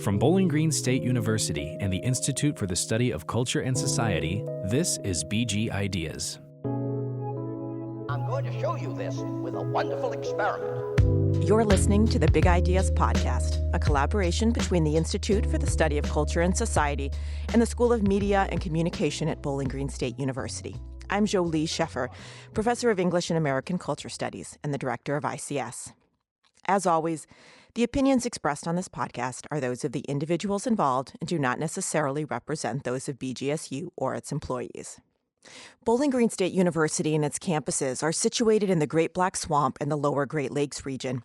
From Bowling Green State University and the Institute for the Study of Culture and Society, this is BG Ideas. I'm going to show you this with a wonderful experiment. You're listening to the Big Ideas Podcast, a collaboration between the Institute for the Study of Culture and Society and the School of Media and Communication at Bowling Green State University. I'm Jolie Sheffer, Professor of English and American Culture Studies and the Director of ICS. As always, the opinions expressed on this podcast are those of the individuals involved and do not necessarily represent those of BGSU or its employees. Bowling Green State University and its campuses are situated in the Great Black Swamp and the Lower Great Lakes region.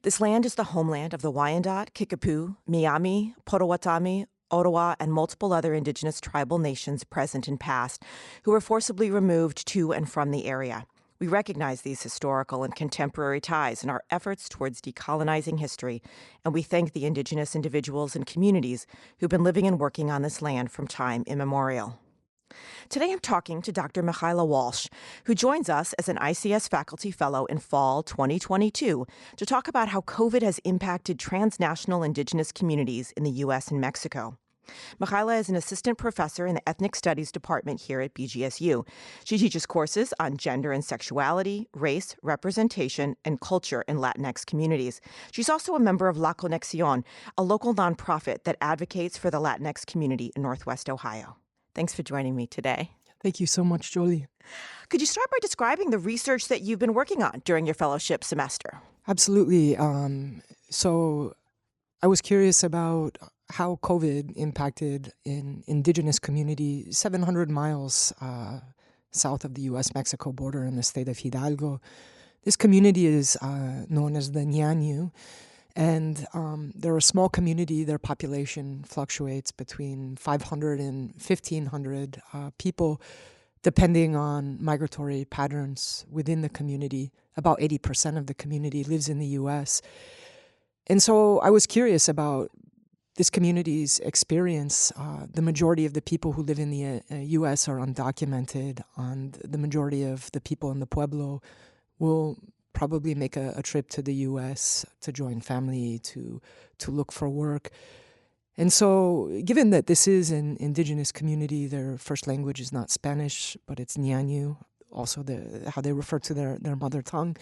This land is the homeland of the Wyandot, Kickapoo, Miami, Potawatomi, Ottawa, and multiple other indigenous tribal nations present and past who were forcibly removed to and from the area. We recognize these historical and contemporary ties in our efforts towards decolonizing history, and we thank the indigenous individuals and communities who've been living and working on this land from time immemorial. Today I'm talking to Dr. Michaela Walsh, who joins us as an ICS faculty fellow in fall 2022 to talk about how COVID has impacted transnational indigenous communities in the U.S. and Mexico. Michaela is an assistant professor in the Ethnic Studies Department here at BGSU. She teaches courses on gender and sexuality, race, representation, and culture in Latinx communities. She's also a member of La Conexión, a local nonprofit that advocates for the Latinx community in Northwest Ohio. Thanks for joining me today. Thank you so much, Jolie. Could you start by describing the research that you've been working on during your fellowship semester? Absolutely. So I was curious about how COVID impacted an indigenous community 700 miles south of the U.S.-Mexico border in the state of Hidalgo. This community is known as the Ñañu, and they're a small community. Their population fluctuates between 500 and 1,500 people, depending on migratory patterns within the community. About 80% of the community lives in the U.S. And so I was curious about this community's experience. The majority of the people who live in the U.S. are undocumented, and the majority of the people in the Pueblo will probably make a trip to the U.S. to join family, to look for work. And so given that this is an indigenous community, their first language is not Spanish, but it's Ñañu, also how they refer to their mother tongue.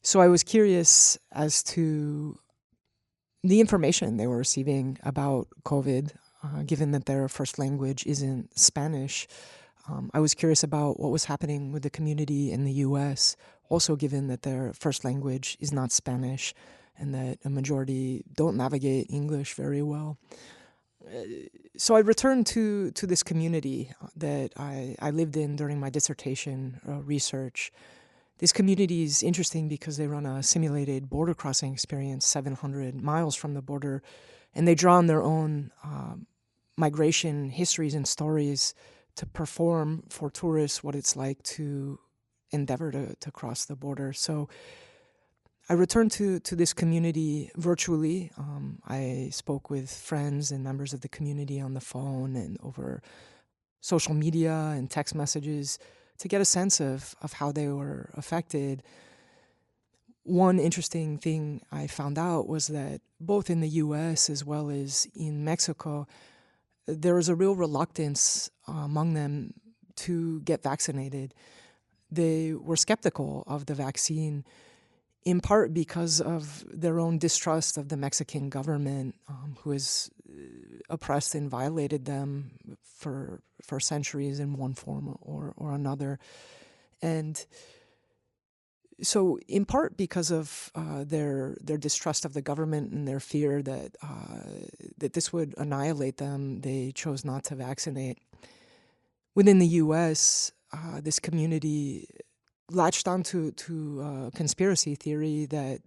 So I was curious as to the information they were receiving about COVID, given that their first language isn't Spanish. I was curious about what was happening with the community in the U.S., also given that their first language is not Spanish and that a majority don't navigate English very well. So I returned to this community that I lived in during my dissertation research. This community is interesting because they run a simulated border crossing experience 700 miles from the border, and they draw on their own migration histories and stories to perform for tourists what it's like to endeavor to cross the border. So I returned to this community virtually. I spoke with friends and members of the community on the phone and over social media and text messages to get a sense of how they were affected. One interesting thing I found out was that both in the U.S. as well as in Mexico, there was a real reluctance among them to get vaccinated. They were skeptical of the vaccine, in part because of their own distrust of the Mexican government, who has oppressed and violated them for centuries in one form or another. And so in part because of their distrust of the government and their fear that this would annihilate them, they chose not to vaccinate. Within the U.S., this community latched onto a conspiracy theory that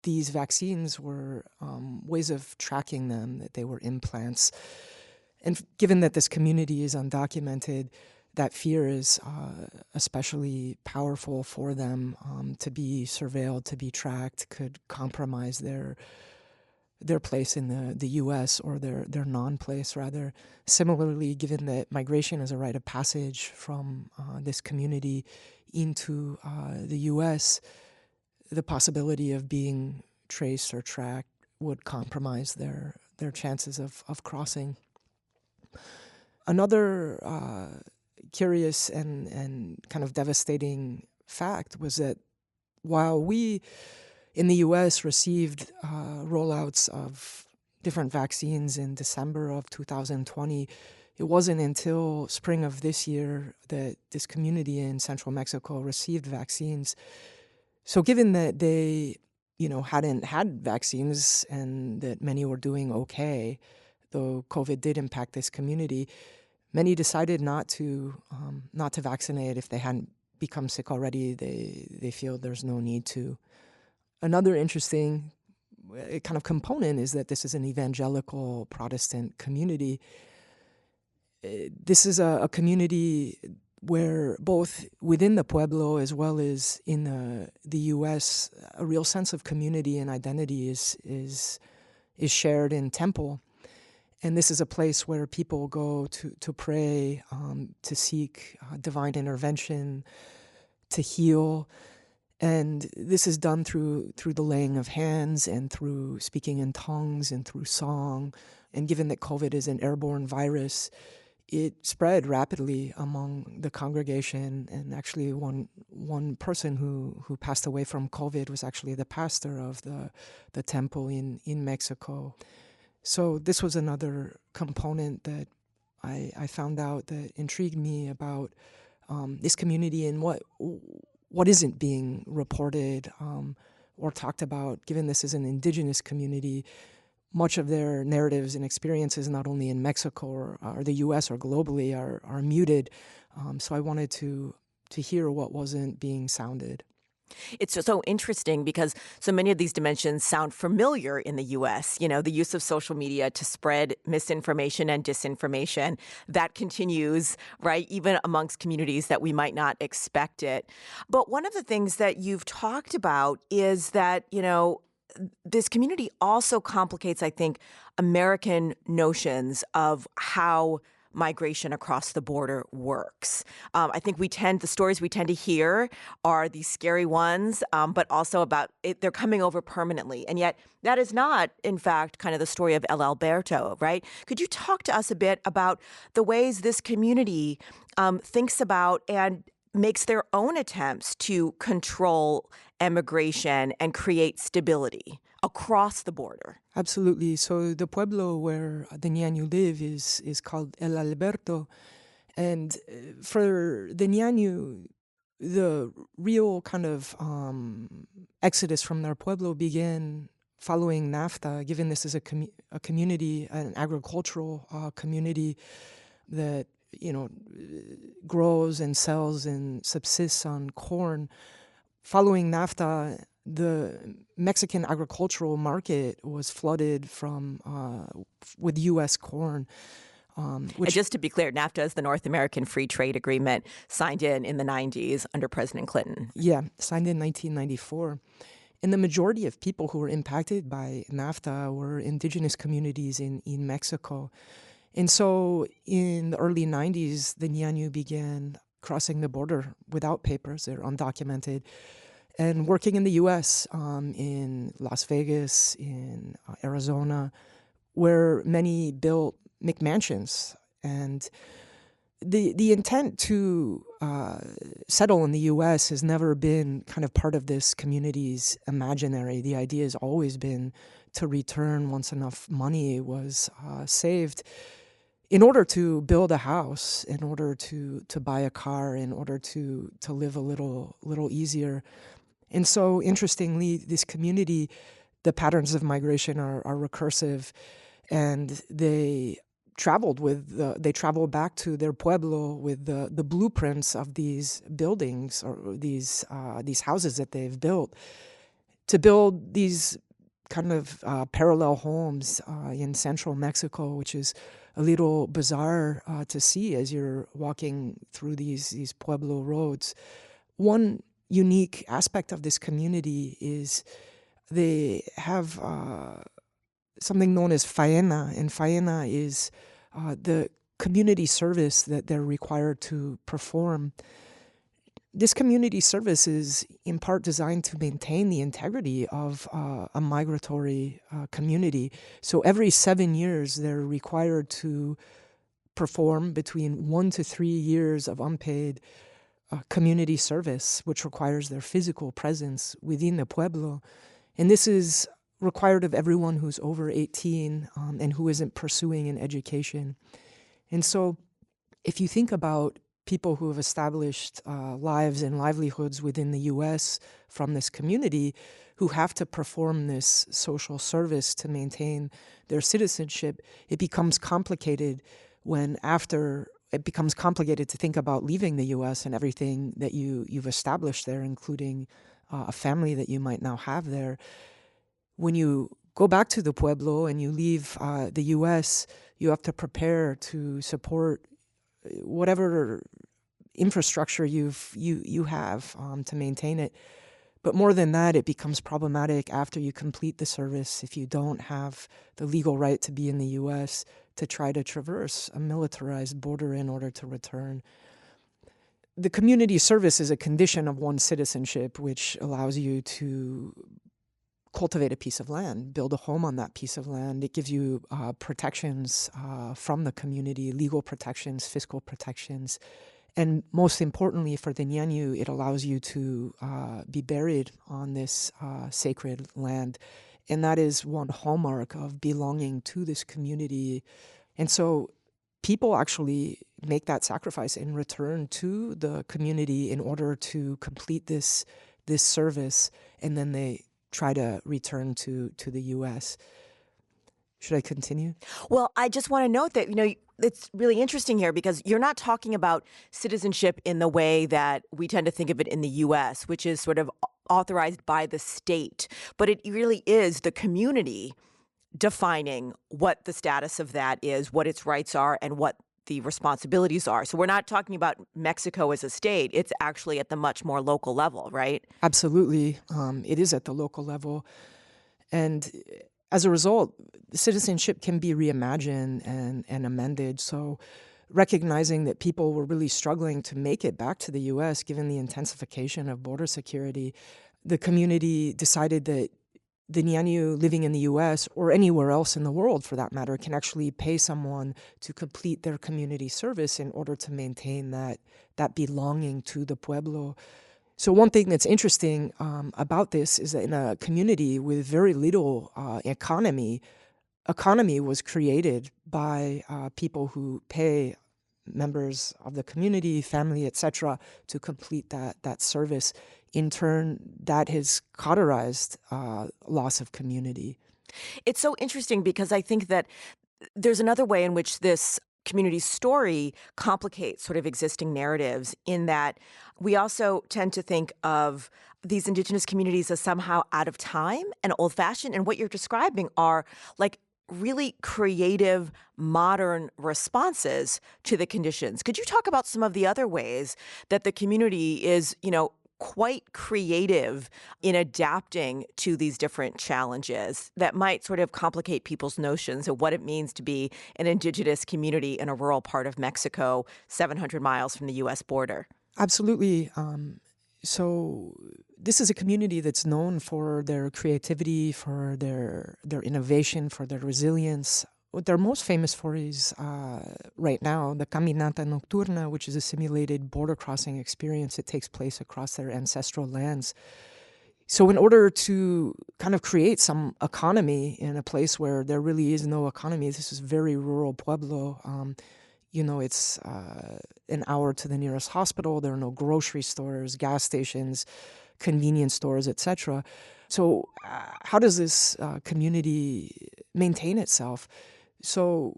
these vaccines were ways of tracking them, that they were implants. And given that this community is undocumented, that fear is especially powerful for them. To be surveilled, to be tracked, could compromise their place in the U.S. or their non-place, rather. Similarly, given that migration is a rite of passage from this community into the U.S., the possibility of being traced or tracked would compromise their their chances of crossing. Another curious and kind of devastating fact was that while we in the US received rollouts of different vaccines in December of 2020, it wasn't until spring of this year that this community in central Mexico received vaccines. So given that they, hadn't had vaccines and that many were doing okay, though COVID did impact this community, many decided not to vaccinate if they hadn't become sick already. They feel there's no need to. Another interesting kind of component is that this is an evangelical Protestant community. This is a community where both within the pueblo as well as in the U.S., a real sense of community and identity is shared in temple. And this is a place where people go to pray, to seek divine intervention, to heal. And this is done through the laying of hands and through speaking in tongues and through song. And given that COVID is an airborne virus, it spread rapidly among the congregation. And actually one person who passed away from COVID was actually the pastor of the temple in Mexico. So this was another component that I found out that intrigued me about this community and what isn't being reported or talked about. Given this is an indigenous community, much of their narratives and experiences, not only in Mexico or the U.S. or globally, are muted. So I wanted to hear what wasn't being sounded. It's just so interesting because so many of these dimensions sound familiar in the U.S. The use of social media to spread misinformation and disinformation, that continues, right, even amongst communities that we might not expect it. But one of the things that you've talked about is that, this community also complicates, I think, American notions of how migration across the border works. I think the stories we tend to hear are these scary ones, but also about they're coming over permanently. And yet that is not, in fact, kind of the story of El Alberto, right? Could you talk to us a bit about the ways this community thinks about and makes their own attempts to control immigration and create stability across the border? Absolutely. So the pueblo where the Ñañu live is called El Alberto. And for the Ñañu, the real kind of exodus from their pueblo began following NAFTA, given this is a community, an agricultural community that, grows and sells and subsists on corn. Following NAFTA, the Mexican agricultural market was flooded with U.S. corn. And just to be clear, NAFTA is the North American Free Trade Agreement signed in the 90s under President Clinton. Yeah, signed in 1994. And the majority of people who were impacted by NAFTA were indigenous communities in Mexico. And so in the early 90s, the Ñañu began crossing the border without papers. They're undocumented. And working in the U.S., in Las Vegas, in Arizona, where many built McMansions. And the intent to settle in the U.S. has never been kind of part of this community's imaginary. The idea has always been to return once enough money was saved in order to build a house, in order to buy a car, in order to live a little easier. And so, interestingly, this community, the patterns of migration are recursive, and they traveled back to their pueblo with the blueprints of these buildings or these houses that they've built to build these kind of parallel homes in central Mexico, which is a little bizarre to see as you're walking through these pueblo roads. One unique aspect of this community is they have something known as faena, and faena is the community service that they're required to perform. This community service is in part designed to maintain the integrity of a migratory community. So every 7 years, they're required to perform between 1 to 3 years of unpaid community service, which requires their physical presence within the pueblo. And this is required of everyone who's over 18 and who isn't pursuing an education. And so if you think about people who have established lives and livelihoods within the U.S. from this community who have to perform this social service to maintain their citizenship, it becomes complicated it becomes complicated to think about leaving the U.S. and everything that you've established there, including a family that you might now have there. When you go back to the pueblo and you leave the U.S., you have to prepare to support whatever infrastructure you have to maintain it. But more than that, it becomes problematic after you complete the service if you don't have the legal right to be in the U.S. to try to traverse a militarized border in order to return. The community service is a condition of one's citizenship, which allows you to cultivate a piece of land, build a home on that piece of land. It gives you protections from the community, legal protections, fiscal protections. And most importantly, for the Ñañu, it allows you to be buried on this sacred land. And that is one hallmark of belonging to this community. And so people actually make that sacrifice and return to the community in order to complete this service. And then they try to return to the U.S. Should I continue? Well, I just want to note that, it's really interesting here because you're not talking about citizenship in the way that we tend to think of it in the U.S., which is sort of authorized by the state. But it really is the community defining what the status of that is, what its rights are, and what the responsibilities are. So we're not talking about Mexico as a state. It's actually at the much more local level, right? Absolutely. It is at the local level. And as a result, citizenship can be reimagined and amended. So recognizing that people were really struggling to make it back to the U.S. given the intensification of border security, the community decided that the Ñañu living in the U.S. or anywhere else in the world, for that matter, can actually pay someone to complete their community service in order to maintain that belonging to the pueblo. So one thing that's interesting about this is that in a community with very little economy was created by people who pay members of the community, family, etc., to complete that service. In turn, that has cauterized loss of community. It's so interesting because I think that there's another way in which this community story complicates sort of existing narratives in that we also tend to think of these indigenous communities as somehow out of time and old-fashioned. And what you're describing are like really creative, modern responses to the conditions. Could you talk about some of the other ways that the community is, quite creative in adapting to these different challenges that might sort of complicate people's notions of what it means to be an indigenous community in a rural part of Mexico, 700 miles from the U.S. border? Absolutely. So this is a community that's known for their creativity, for their innovation, for their resilience. What they're most famous for is, right now, the Caminata Nocturna, which is a simulated border crossing experience that takes place across their ancestral lands. So in order to kind of create some economy in a place where there really is no economy, this is very rural pueblo. It's an hour to the nearest hospital. There are no grocery stores, gas stations, convenience stores, etc. So how does this community maintain itself? So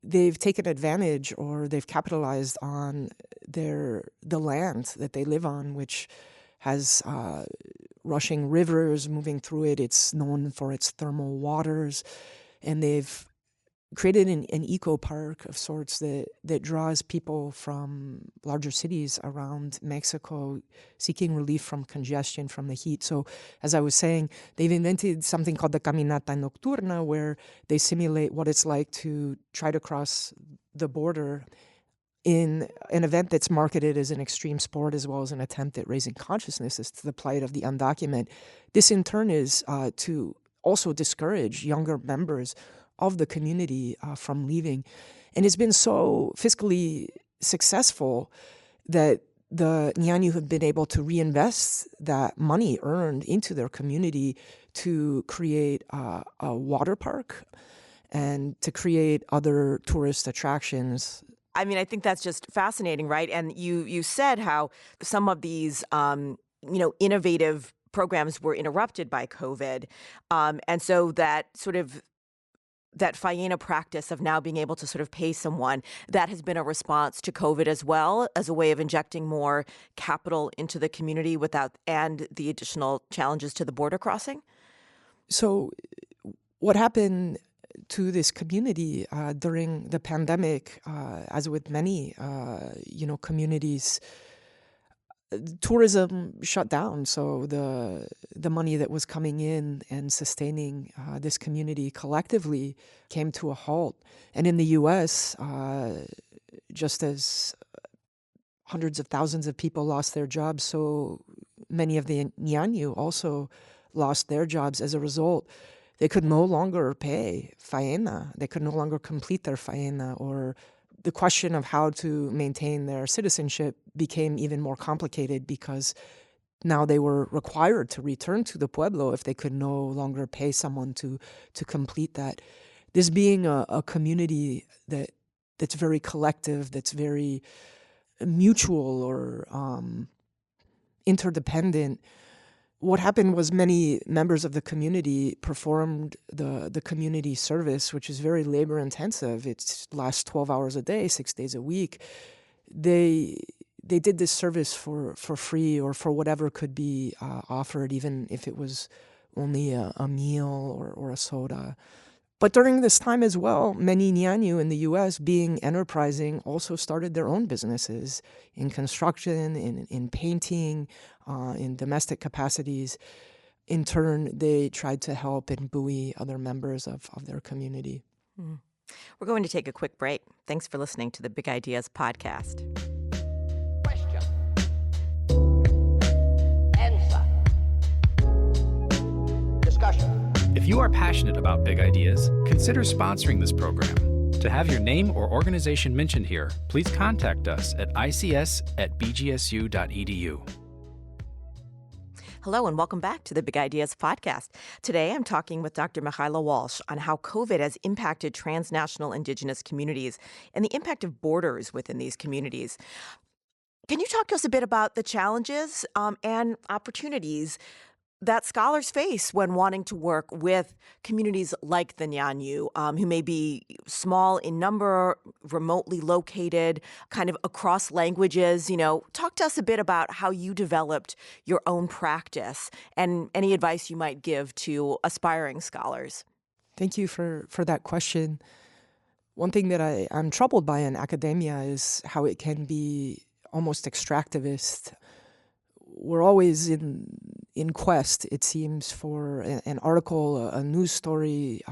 they've taken advantage or they've capitalized on the land that they live on, which has rushing rivers moving through it. It's known for its thermal waters, and they've created an eco park of sorts that draws people from larger cities around Mexico seeking relief from congestion from the heat. So as I was saying, they've invented something called the Caminata Nocturna, where they simulate what it's like to try to cross the border in an event that's marketed as an extreme sport as well as an attempt at raising consciousness as to the plight of the undocumented. This in turn is to also discourage younger members of the community from leaving. And it's been so fiscally successful that the Ñañu have been able to reinvest that money earned into their community to create a water park and to create other tourist attractions. I mean, I think that's just fascinating, right? And you said how some of these, innovative programs were interrupted by COVID. And so that faena practice of now being able to sort of pay someone, that has been a response to COVID as well, as a way of injecting more capital into the community and the additional challenges to the border crossing? So what happened to this community during the pandemic, as with many, communities, tourism shut down. So the money that was coming in and sustaining this community collectively came to a halt. And in the U.S., just as hundreds of thousands of people lost their jobs, so many of the Ñañu also lost their jobs as a result. They could no longer pay faena. They could no longer complete their faena, or the question of how to maintain their citizenship became even more complicated because now they were required to return to the pueblo if they could no longer pay someone to complete that. This being a community that's very collective, that's very mutual or interdependent, what happened was many members of the community performed the community service, which is very labor intensive. It lasts 12 hours a day, 6 days a week. They did this service for free or for whatever could be offered, even if it was only a meal or a soda. But during this time as well, many Ñañu in the U.S., being enterprising, also started their own businesses in construction, in painting, in domestic capacities. In turn, they tried to help and buoy other members of their community. Mm. We're going to take a quick break. Thanks for listening to the Big Ideas podcast. Question. Answer. Discussion. If you are passionate about big ideas, consider sponsoring this program. To have your name or organization mentioned here, please contact us at ics@bgsu.edu. Hello and welcome back to the Big Ideas podcast. Today I'm talking with Dr. Michaela Walsh on how COVID has impacted transnational indigenous communities and the impact of borders within these communities. Can you talk to us a bit about the challenges and opportunities that scholars face when wanting to work with communities like the Ñañu, who may be small in number, remotely located, kind of across languages? Talk to us a bit about how you developed your own practice and any advice you might give to aspiring scholars. Thank you for that question. One thing that I'm troubled by in academia is how it can be almost extractivist. We're always in quest, it seems, for an article, a news story,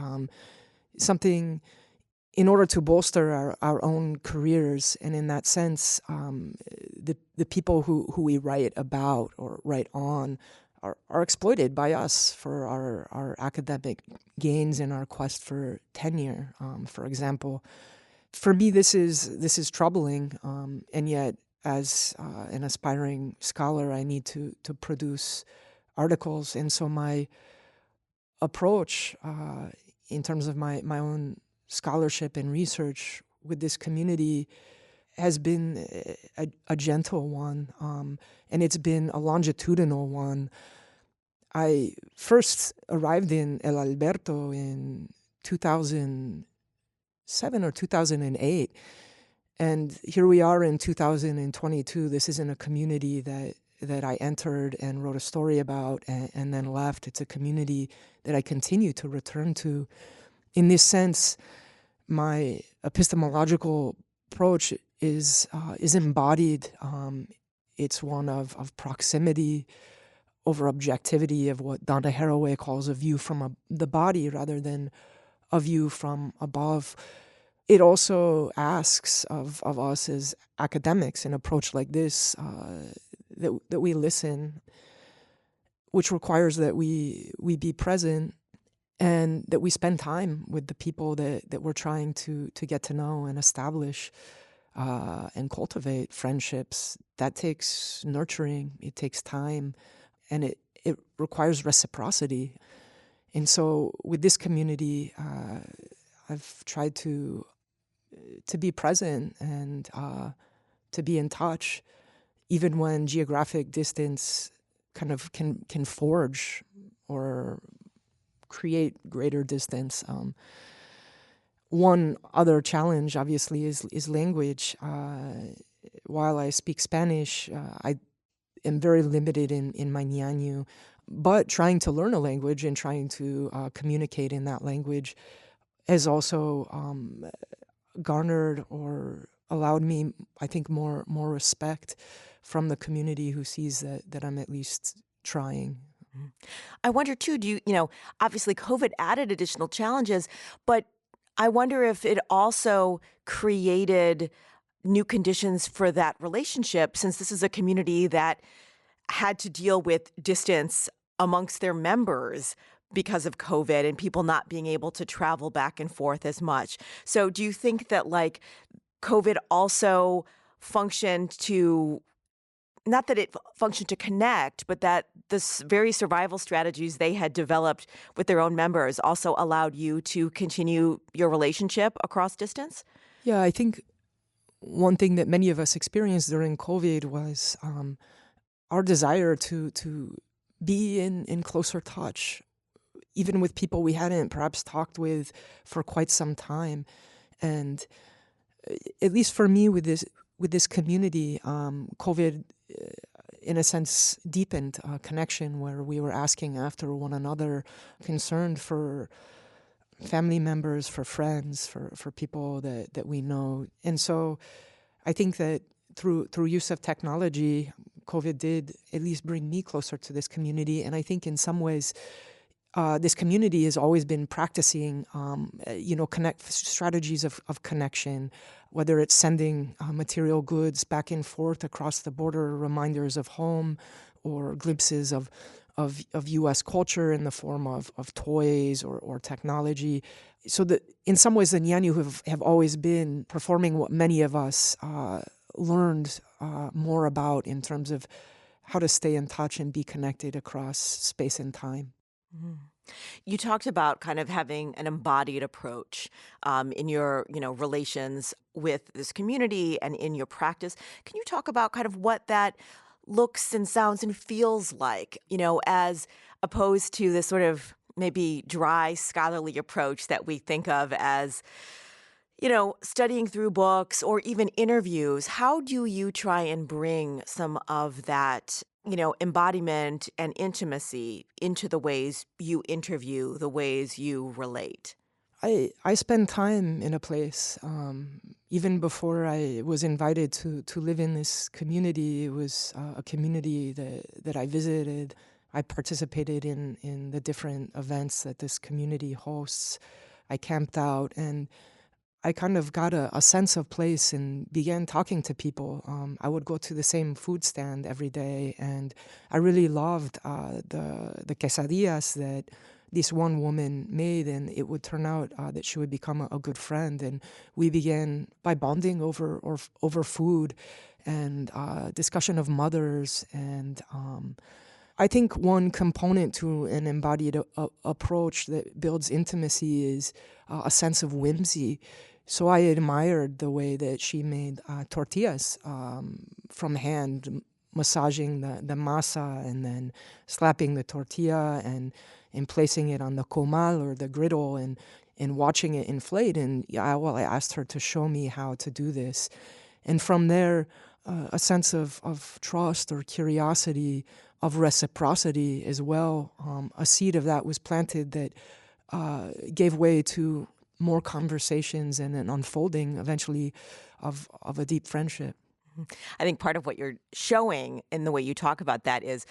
something in order to bolster our own careers. And in that sense, the people who we write about or write on are exploited by us for our academic gains in our quest for tenure, for example. For me, this is troubling, and yet, as an aspiring scholar, I need to produce articles. And so my approach in terms of my own scholarship and research with this community has been a gentle one, and it's been a longitudinal one. I first arrived in El Alberto in 2007 or 2008. And here we are in 2022. This isn't a community that I entered and wrote a story about and then left. It's a community that I continue to return to. In this sense, my epistemological approach is embodied. It's one of proximity over objectivity, of what Dante Haraway calls a view from the body rather than a view from above. it also asks of us as academics an approach like this, that we listen, which requires that we be present and that we spend time with the people that we're trying to get to know and establish and cultivate friendships. That takes nurturing, it takes time, and it requires reciprocity. And so with this community, I've tried to be present and to be in touch, even when geographic distance kind of can forge or create greater distance. One other challenge, obviously, is language. While I speak Spanish, I am very limited in my ñañu, but trying to learn a language and trying to communicate in that language has also garnered or allowed me, I think, more respect from the community who sees that I'm at least trying. I wonder too, obviously COVID added additional challenges, but I wonder if it also created new conditions for that relationship, since this is a community that had to deal with distance amongst their members because of COVID and people not being able to travel back and forth as much. So do you think that COVID also functioned to, not that it functioned to connect, but that the very survival strategies they had developed with their own members also allowed you to continue your relationship across distance? Yeah, I think one thing that many of us experienced during COVID was our desire to be in closer touch, even with people we hadn't perhaps talked with for quite some time. And at least for me, with this community, COVID, in a sense, deepened a connection where we were asking after one another, concerned for family members, for friends, for people that we know. And so I think that through use of technology, COVID did at least bring me closer to this community. And I think in some ways, this community has always been practicing, strategies of connection, whether it's sending material goods back and forth across the border, reminders of home, or glimpses of U.S. culture in the form of toys or technology. So that in some ways, the ñañu have always been performing what many of us learned more about in terms of how to stay in touch and be connected across space and time. Mhm. You talked about kind of having an embodied approach in your, relations with this community and in your practice. Can you talk about kind of what that looks and sounds and feels like, as opposed to this sort of maybe dry scholarly approach that we think of as, studying through books or even interviews? How do you try and bring some of that, embodiment and intimacy into the ways you interview, the ways you relate? I spend time in a place. Even before I was invited to live in this community, it was a community that I visited. I participated in the different events that this community hosts. I camped out, and I kind of got a sense of place and began talking to people. I would go to the same food stand every day, and I really loved the quesadillas that this one woman made, and it would turn out that she would become a good friend. And we began by bonding over food and discussion of mothers. And I think one component to an embodied approach that builds intimacy is a sense of whimsy. So I admired the way that she made tortillas from hand, massaging the masa and then slapping the tortilla and placing it on the comal or the griddle and watching it inflate. And I asked her to show me how to do this. And from there, a sense of trust or curiosity, of reciprocity as well. A seed of that was planted that gave way to more conversations and an unfolding eventually of a deep friendship. I think part of what you're showing in the way you talk about that is,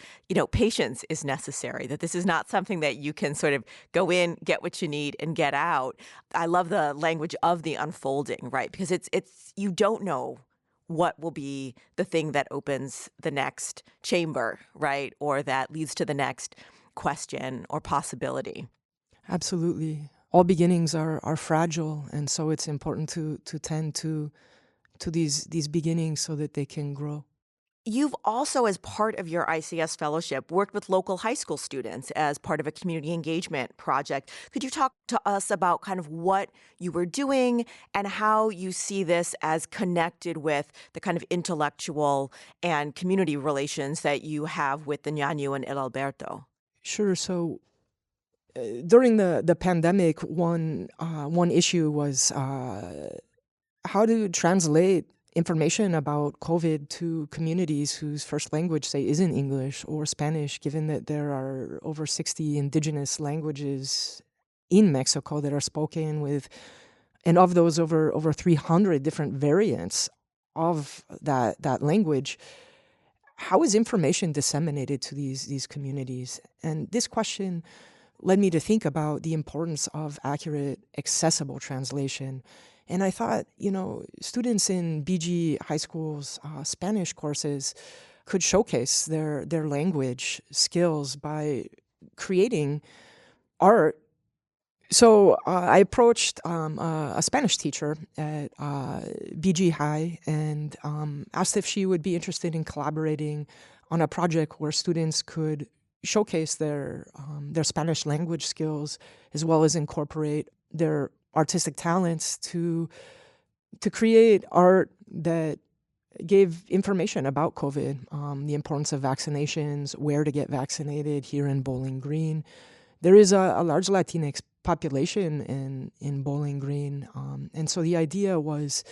patience is necessary, that this is not something that you can sort of go in, get what you need, and get out. I love the language of the unfolding, right? Because it's you don't know what will be the thing that opens the next chamber, right? Or that leads to the next question or possibility. Absolutely. All beginnings are fragile, and so it's important to tend to these beginnings so that they can grow. You've also, as part of your ICS fellowship, worked with local high school students as part of a community engagement project. Could you talk to us about kind of what you were doing and how you see this as connected with the kind of intellectual and community relations that you have with the Ñañu and El Alberto? Sure. So during the pandemic, one issue was how to translate information about COVID to communities whose first language, say, isn't English or Spanish, given that there are over 60 indigenous languages in Mexico that are spoken with, and of those over 300 different variants of that language. How is information disseminated to these communities? And this question led me to think about the importance of accurate, accessible translation. And I thought, students in BG High School's Spanish courses could showcase their language skills by creating art. So I approached a Spanish teacher at BG High and asked if she would be interested in collaborating on a project where students could showcase their Spanish language skills as well as incorporate their artistic talents to create art that gave information about COVID, the importance of vaccinations, where to get vaccinated here in Bowling Green. There is a large Latinx population in Bowling Green, and so the idea was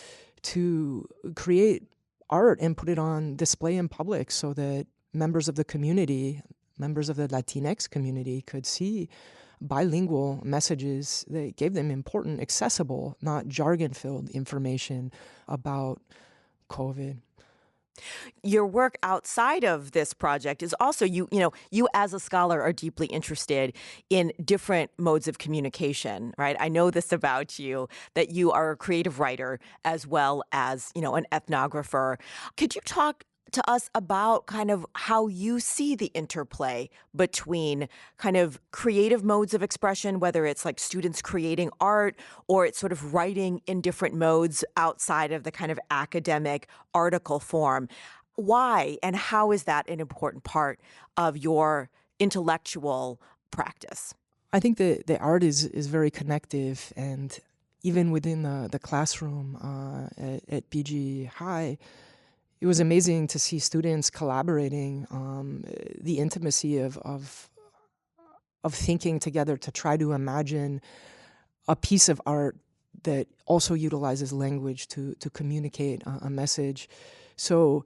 to create art and put it on display in public so that members of the community, members of the Latinx community could see bilingual messages that gave them important, accessible, not jargon-filled information about COVID. Your work outside of this project is also you as a scholar are deeply interested in different modes of communication, right? I know this about you, that you are a creative writer as well as, an ethnographer. Could you talk to us about kind of how you see the interplay between kind of creative modes of expression, whether it's like students creating art or it's sort of writing in different modes outside of the kind of academic article form? Why and how is that an important part of your intellectual practice? I think the art is very connective, and even within the classroom at BG High, it was amazing to see students collaborating, the intimacy of thinking together to try to imagine a piece of art that also utilizes language to communicate a message. So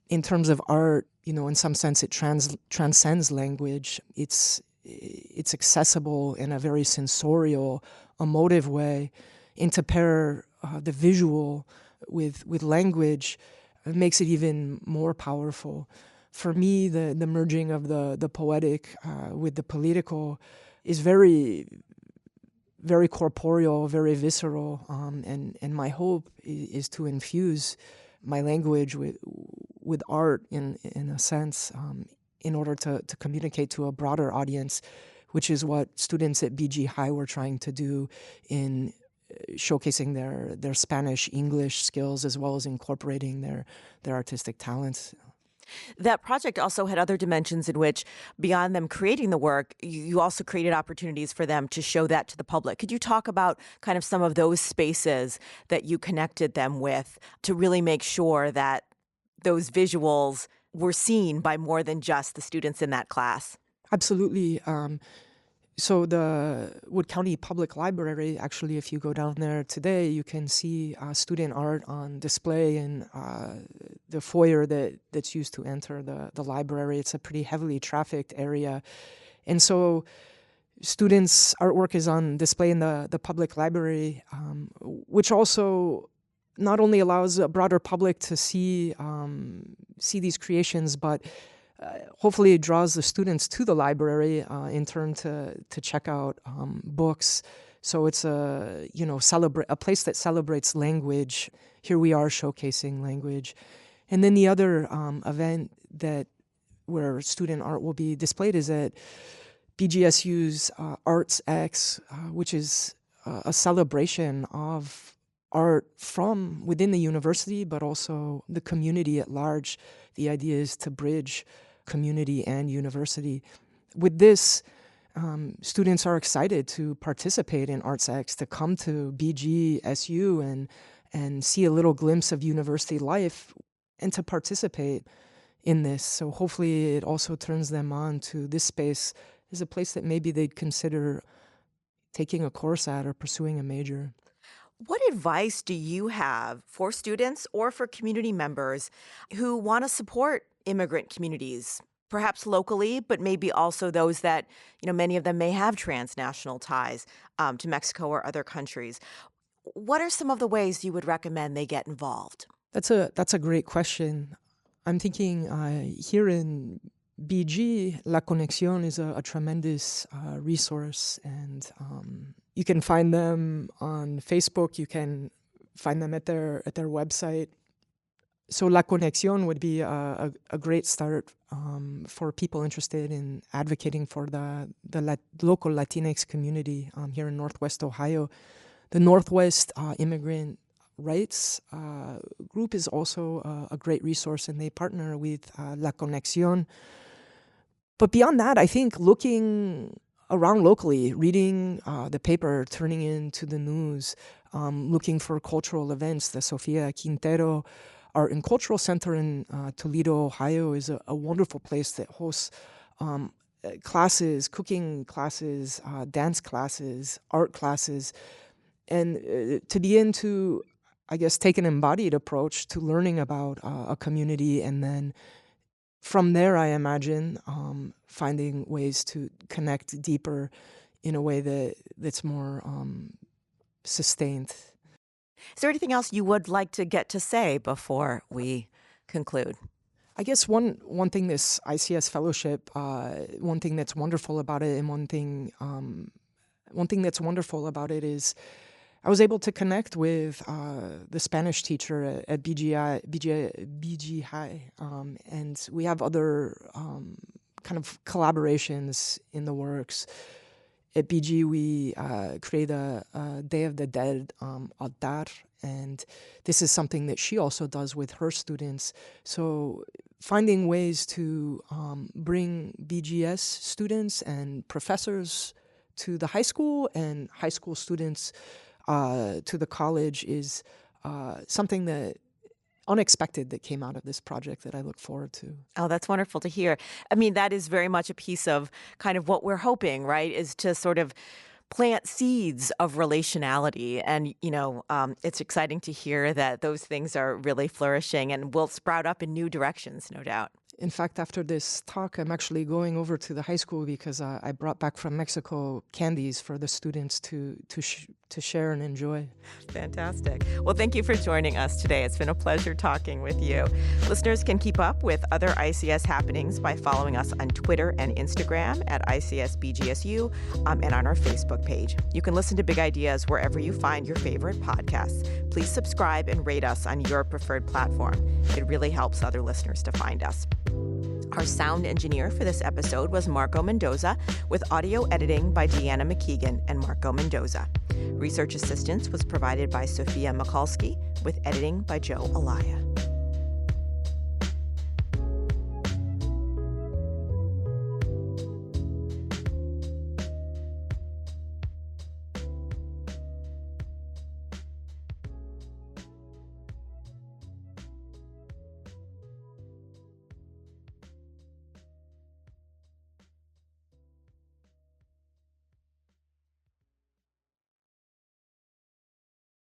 in terms of art, in some sense it transcends language. It's accessible in a very sensorial, emotive way. And to pair the visual with language, it makes it even more powerful. For me, the merging of the poetic with the political is very, very corporeal, very visceral, and my hope is to infuse my language with art in a sense, in order to communicate to a broader audience, which is what students at BG High were trying to do in showcasing their Spanish, English skills, as well as incorporating their artistic talents. That project also had other dimensions in which, beyond them creating the work, you also created opportunities for them to show that to the public. Could you talk about kind of some of those spaces that you connected them with to really make sure that those visuals were seen by more than just the students in that class? Absolutely. So the Wood County Public Library, actually, if you go down there today, you can see student art on display in the foyer that's used to enter the library. It's a pretty heavily trafficked area. And so students' artwork is on display in the public library, which also not only allows a broader public to see these creations, but hopefully it draws the students to the library in turn to check out books. So it's a place that celebrates language. Here we are showcasing language. And then the other event where student art will be displayed is at BGSU's Arts X, which is a celebration of art from within the university, but also the community at large. The idea is to bridge community and university. With this, students are excited to participate in Arts X, to come to BGSU and see a little glimpse of university life and to participate in this. So hopefully it also turns them on to this space as a place that maybe they'd consider taking a course at or pursuing a major. What advice do you have for students or for community members who want to support immigrant communities, perhaps locally, but maybe also those that, many of them may have transnational ties to Mexico or other countries? What are some of the ways you would recommend they get involved? That's a great question. I'm thinking here in BG, La Conexión is a tremendous resource, and you can find them on Facebook. You can find them at their website. So La Conexión would be a great start for people interested in advocating for the local Latinx community here in Northwest Ohio. The Northwest Immigrant Rights group is also a great resource, and they partner with La Conexión. But beyond that, I think looking around locally, reading the paper, turning into the news, looking for cultural events. The Sofia Quintero Art and Cultural Center in Toledo, Ohio is a wonderful place that hosts classes, cooking classes, dance classes, art classes, and to begin to, I guess, take an embodied approach to learning about a community, and then from there, I imagine, finding ways to connect deeper in a way that's more sustained. Is there anything else you would like to get to say before we conclude? I guess one thing this ICS fellowship, one thing that's wonderful about it, and one thing that's wonderful about it is I was able to connect with the Spanish teacher at BG High, and we have other kind of collaborations in the works. At BG, we create a Day of the Dead altar, and this is something that she also does with her students. So finding ways to bring BGS students and professors to the high school and high school students to the college is something that unexpected that came out of this project that I look forward to. Oh, that's wonderful to hear. I mean, that is very much a piece of kind of what we're hoping, right, is to sort of plant seeds of relationality. And, it's exciting to hear that those things are really flourishing and will sprout up in new directions, no doubt. In fact, after this talk, I'm actually going over to the high school because I brought back from Mexico candies for the students to share and enjoy. Fantastic. Well, thank you for joining us today. It's been a pleasure talking with you. Listeners can keep up with other ICS happenings by following us on Twitter and Instagram at ICSBGSU and on our Facebook page. You can listen to Big Ideas wherever you find your favorite podcasts. Please subscribe and rate us on your preferred platform. It really helps other listeners to find us. Our sound engineer for this episode was Marco Mendoza, with audio editing by Deanna McKeegan and Marco Mendoza. Research assistance was provided by Sophia Mikulski, with editing by Joe Alaya.